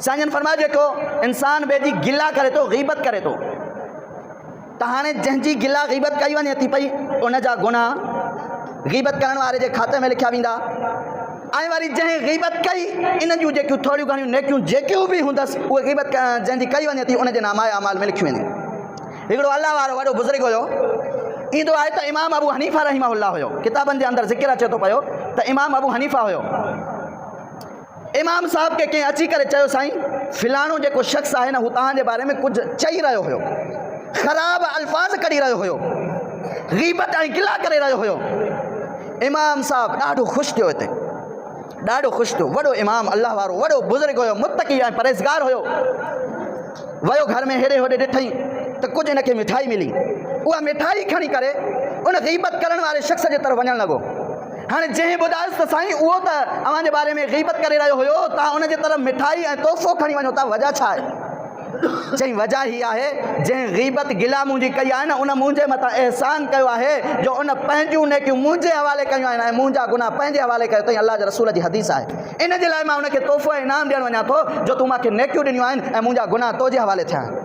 साईं फरमायो जेको इंसान ॿिए जी गिला करे थो, ग़ीबत करे थो, त हाणे जंहिंजी गिला ग़ीबत कई वञे थी पई उन जा गुनाह ग़ीबत करण वारे जे खाते में लिखिया वेंदा। ऐं वरी जंहिं ग़ीबत कई इन जूं जेकियूं थोड़ियूं घणियूं नेकियूं जेकियूं बि हूंदसि उहे ग़ीबत जंहिंजी कई वञे थी उन जे नामाए अमाल में लिखियूं वेंदियूं। हिकिड़ो अल्लाह वारो वॾो बुज़ुर्ग हुयो, ईंदो आहे त इमाम अबू हनीफ़ा रहिमहुल्लाह हुयो। किताबनि जे अंदरि ज़िक्र अचे थो पियो त इमाम अबू हनीफ़ा हुयो। इमाम साहब खे कंहिं अची करे चयो साईं फ़िलाणो जेको शख़्स आहे न हू तव्हांजे बारे में कुझु चई रहियो हुयो, ख़राब अल्फाज़ कढी रहियो हुयो, ग़ीबत ऐं गिला करे रहियो हुयो। इमाम साहब ॾाढो ख़ुशि थियो, हिते ॾाढो ख़ुशि थियो। वॾो इमाम अल्लाह वारो वॾो बुज़ुर्ग हुयो, मुत्तक़ी ऐं परहेज़गार हुयो। वियो घर में हेॾे होॾे ॾिठई त कुझु हिनखे मिठाई मिली। उहा मिठाई खणी करे उन ग़ीबत करण वारे शख़्स जे तरफ़ वञणु लॻो। हाणे जंहिं ॿुधायोसि त साईं उहो त अव्हांजे बारे में ग़ीबत करे रहियो हुयो, तव्हां उन जे तरफ़ मिठाई ऐं तोहफ़ो खणी वञो था, वजह छा आहे? चई वजह ही आहे जंहिं ग़ीबत गिला मुंहिंजी कई आहे न उन मुंहिंजे मथां एहसान कयो आहे जो उन पंहिंजूं नेकियूं मुंहिंजे हवाले कयूं आहिनि ऐं मुंहिंजा गुनाह पंहिंजे हवाले कयो अथई। अल्लाह जे रसूल जी हदीस आहे। इन जे लाइ मां उनखे तोहफ़ो ऐं इनाम ॾियणु वञा थो जो तूं मूंखे नेकियूं ॾिनियूं आहिनि ऐं मुंहिंजा गुनाह तुंहिंजे हवाले थिया आहिनि।